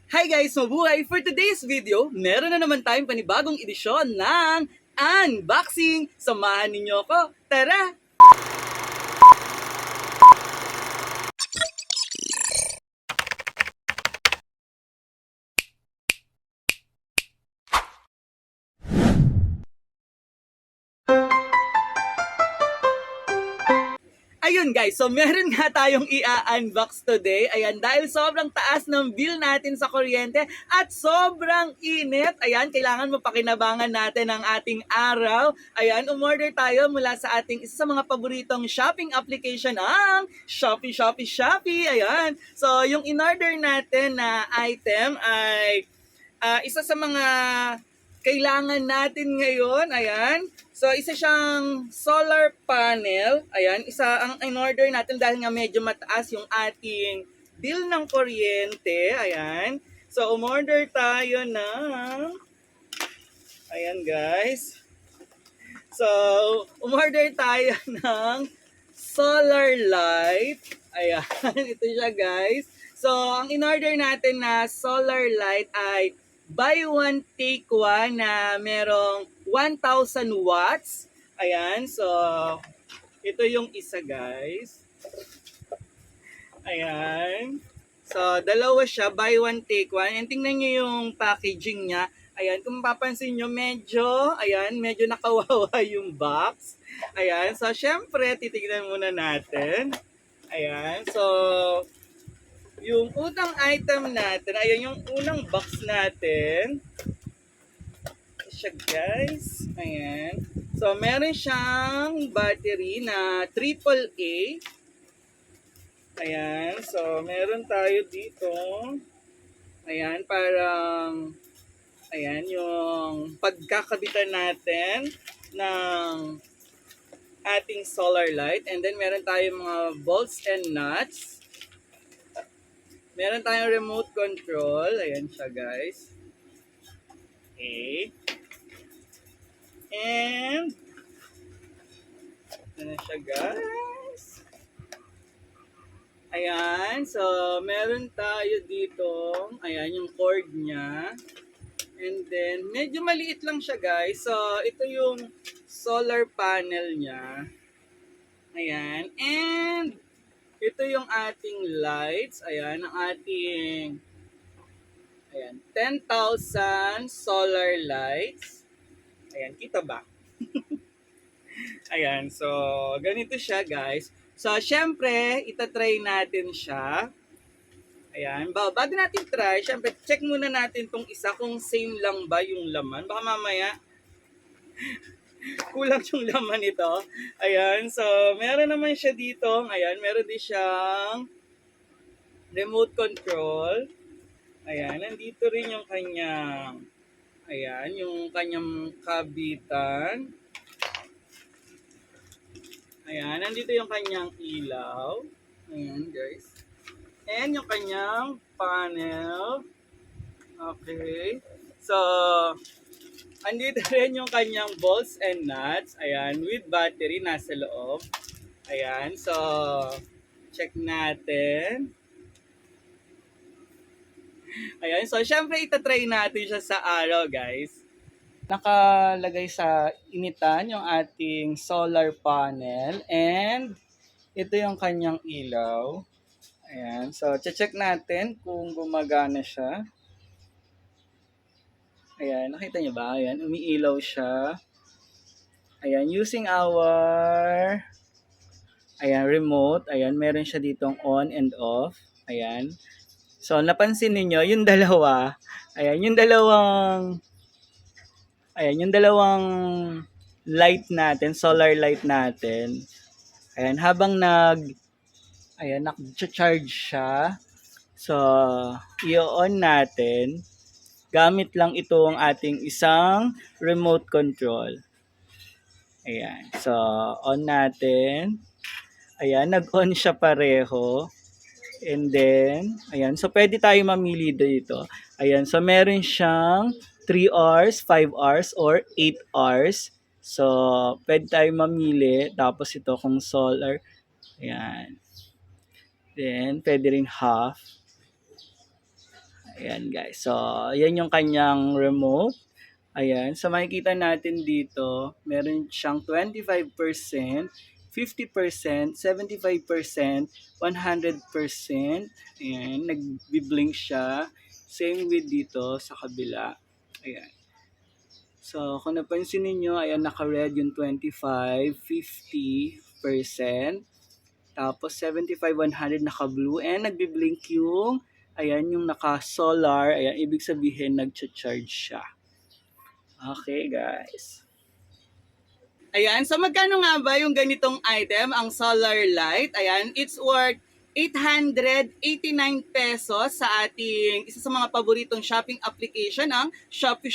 Hi guys! Mabuhay! For today's video, meron na naman tayong panibagong edisyon ng unboxing! Samahan ninyo ako! Tara! Ayun guys, so meron nga tayong i-unbox today. Ayan, dahil sobrang taas ng bill natin sa kuryente at sobrang init. Ayan, kailangan mapakinabangan natin ang ating araw. Ayan, umorder tayo mula sa ating isa sa mga paboritong shopping application, ang Shopee. Ayan, so yung in-order natin na item ay isa sa mga kailangan natin ngayon. Ayan. So, isa siyang solar panel. Ayan. Isa ang in-order natin dahil nga medyo mataas yung ating bill ng kuryente. Ayan. So, umorder tayo ng... Ayan, guys. So, umorder tayo ng solar light. Ayan. Ito siya, guys. So, ang in-order natin na solar light ay buy one, take one na merong 1,000 watts. Ayan, so ito yung isa guys. Ayan. So, dalawa siya, buy one, take one. And tingnan nyo yung packaging niya. Ayan, kung mapapansin nyo, medyo nakawawa yung box. Ayan, so syempre, titignan muna natin. Ayan, so yung unang item natin, ayan yung unang box natin. Siya guys. Ayan. So, meron siyang battery na AAA. Ayan. So, meron tayo dito. Ayan, parang ayan, yung pagkakabitan natin ng ating solar light. And then, meron tayong mga bolts and nuts. Meron tayong remote control. Ayan siya, guys. Okay. And, ito na siya, guys. Ayan. So, meron tayo dito. Ayan, yung cord niya. And then, medyo maliit lang siya, guys. So, ito yung solar panel niya. Ayan. And, ito yung ating lights. Ayan, ang ating 10,000 solar lights. Ayan, kita ba? Ayan, so ganito siya guys. So, syempre, itatry natin siya. Ayan, bago natin try, syempre, check muna natin tong isa kung same lang ba yung laman. Baka mamaya, kulang yung laman nito. Ayan, so meron naman siya dito. Ayan, meron din siyang remote control. Ayan, nandito rin yung kanyang, ayan, yung kanyang kabitan. Ayan, nandito yung kanyang ilaw. Ayan, guys. And yung kanyang panel. Okay. So, andito rin yung kanyang bolts and nuts. Ayan, with battery nasa loob. Ayan, so, check natin. Ayan, so syempre itatry natin siya sa araw, guys. Nakalagay sa initan yung ating solar panel and ito yung kanyang ilaw. Ayan, so check natin kung gumagana siya. Ayan, nakita niyo ba? Ayan, umiilaw siya. Ayan, using our remote. Ayan, meron siya ditong on and off. Ayan. So, napansin niyo yung dalawa. Ayan, yung dalawang light natin, solar light natin. Ayan, habang nag-charge siya. So, i-on natin. Gamit lang ito ang ating isang remote control. Ayan, so, on natin. Ayan, nag-on siya pareho. And then, ayan, so pwede tayo mamili dito. Ayan, so meron siyang 3 hours, 5 hours, or 8 hours. So, pwede tayo mamili. Tapos ito kung solar. Ayan. Then, pwede rin half. Ayan guys. So, yan yung kanyang remote. Ayan. So, makikita natin dito, meron siyang 25%, 50%, 75%, 100%. Ayan. Nag-blink siya. Same with dito sa kabila. Ayan. So, kung napansin niyo ayan, naka-red yung 25, 50%. Tapos 75, 100 naka-blue and nagbi-blink yung ayan yung naka-solar, ayan ibig sabihin nagcha-charge siya. Okay, guys. Ayan, so magkano nga ba yung ganitong item, ang solar light? Ayan, it's worth 889 pesos sa ating isa sa mga paboritong shopping application, ang Shopee.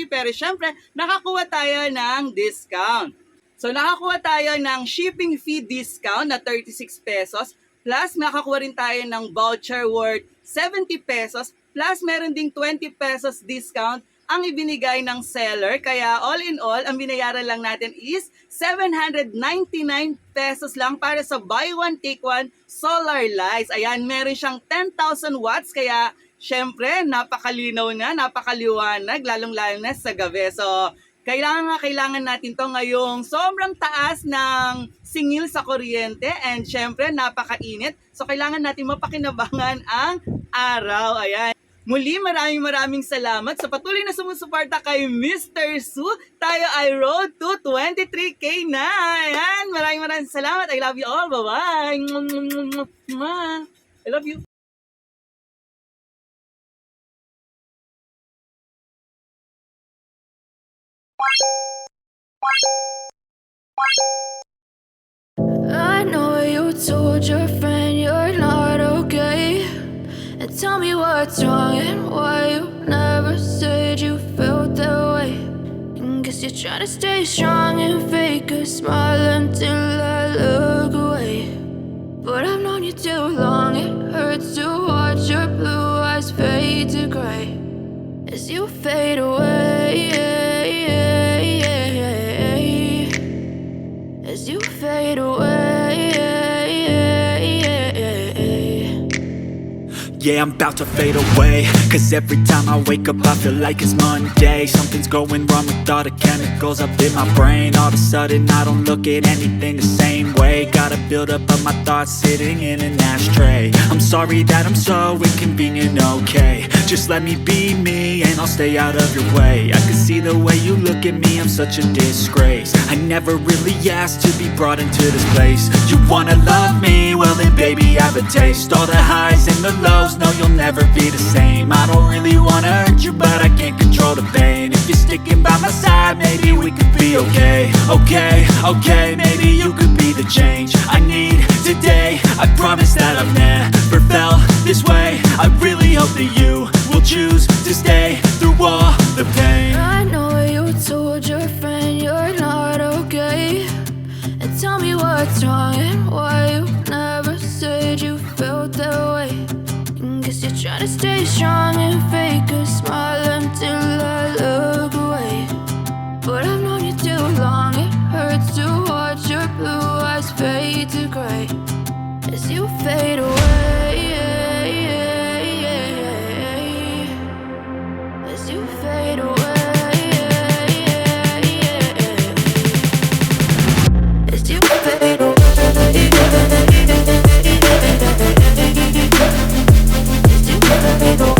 Pero syempre, nakakuha tayo ng discount. So nakakuha tayo ng shipping fee discount na 36 pesos, plus nakakuha rin tayo ng voucher worth 70 pesos, plus meron ding 20 pesos discount ang ibinigay ng seller. Kaya all in all, ang binayaran lang natin is 799 pesos lang para sa buy one take one solar lights. Ayan, meron siyang 10,000 watts, kaya syempre napakalinaw na, napakaliwanag, lalong-lalo na sa gabi. So, kailangan natin to ngayong sobrang taas ng singil sa kuryente and syempre napakainit. So kailangan natin mapakinabangan ang araw. Ayan. Muli, maraming salamat sa patuloy na sumusuporta kay Mr. Su. Tayo ay road to 23K na. Ayan, maraming salamat. I love you all. Bye-bye. I love you. I know you told your friend you're not okay. And tell me what's wrong and why you never said you felt that way. And guess you're trying to stay strong and fake a smile until I look away. But I've known you too long, it hurts to watch your blue eyes fade to gray as you fade away. As you fade away. Yeah, I'm about to fade away. Cause every time I wake up I feel like it's Monday. Something's going wrong with all the chemicals up in my brain. All of a sudden I don't look at anything the same way. Gotta build up of my thoughts sitting in an ashtray. I'm sorry that I'm so inconvenient, okay. Just let me be me and I'll stay out of your way. I can see the way you look at me, I'm such a disgrace. I never really asked to be brought into this place. You wanna love me? Well then baby have a taste. All the highs and the lows, no you'll never be the same. I don't really wanna hurt you but I can't control the pain. If you're sticking by my side maybe we could be okay. Okay, maybe you could be the change I need today. I promise that I've never felt this way. I really hope that you will choose to stay through all the pain. I know you told your friend you're not okay. And tell me what's wrong and why you never said you felt that way. And guess you're trying to stay strong and fake a smile until I look away. But I've known you too long, it hurts to watch your blue eyes fade to gray as you fade away. As you fade away. As you fade away. As you fade away.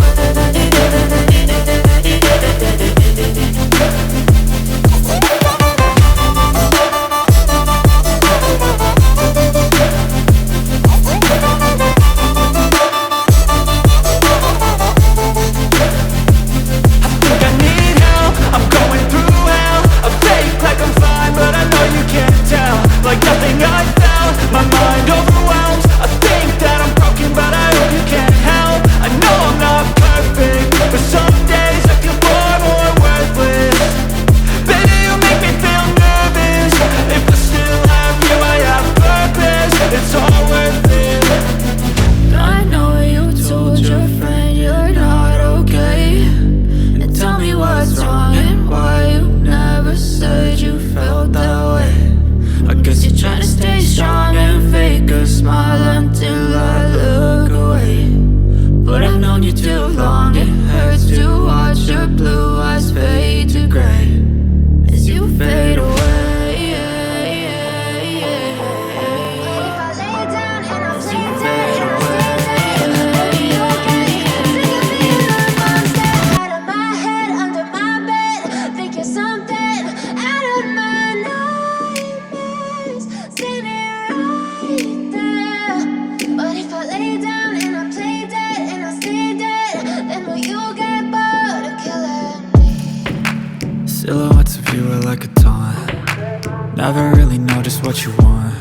Never really know just what you want.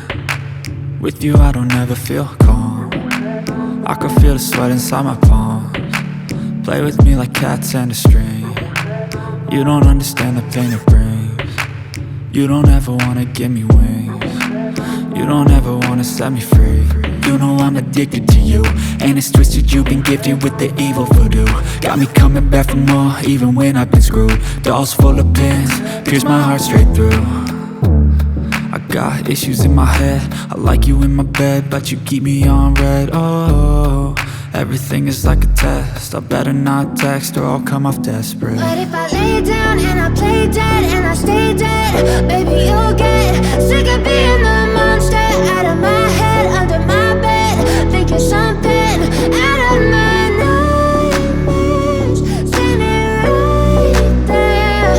With you I don't ever feel calm. I can feel the sweat inside my palms. Play with me like cats and a string. You don't understand the pain it brings. You don't ever wanna give me wings. You don't ever wanna set me free. You know I'm addicted to you, and it's twisted, you've been gifted with the evil voodoo. Got me coming back for more, even when I've been screwed. Dolls full of pins, pierce my heart straight through. I got issues in my head, I like you in my bed, but you keep me on red. Oh, everything is like a test, I better not text or I'll come off desperate. But if I lay down and I play dead and I stay dead, baby, you'll get sick of being the monster out of my head, under my bed, thinking something out of my nightmares, standing right there.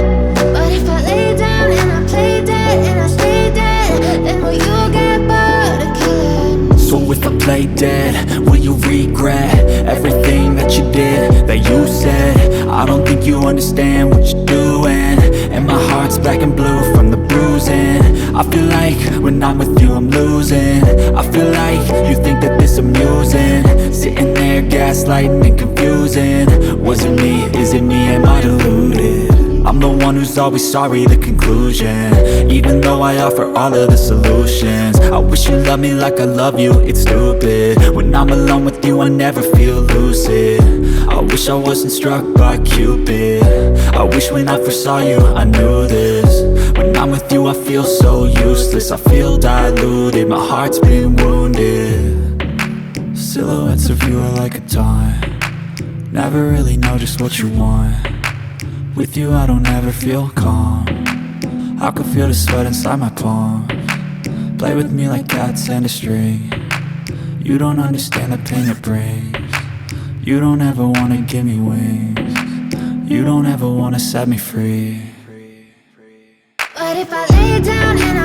But if I lay down and I play dead and I stay dead, then will you get bored of killing? So if I play dead, will you regret everything that you did, that you said? I don't think you understand what you're doing, and my heart's black and blue from the bruising. I feel like when I'm with you I'm losing. I feel like you think that this amusing, sitting there gaslighting and confusing. Was it me? Is it me? Am I deluded? I'm the one who's always sorry, the conclusion. Even though I offer all of the solutions, I wish you loved me like I love you, it's stupid. When I'm alone with you I never feel lucid. I wish I wasn't struck by Cupid. I wish when I first saw you I knew this. When I'm with you I feel so useless, I feel diluted, my heart's been wounded. Silhouettes of you are like a taunt. Never really know just what you want. With you I don't ever feel calm. I can feel the sweat inside my palms. Play with me like cats and a string. You don't understand the pain it brings. You don't ever wanna give me wings. You don't ever wanna set me free. But if I lay down and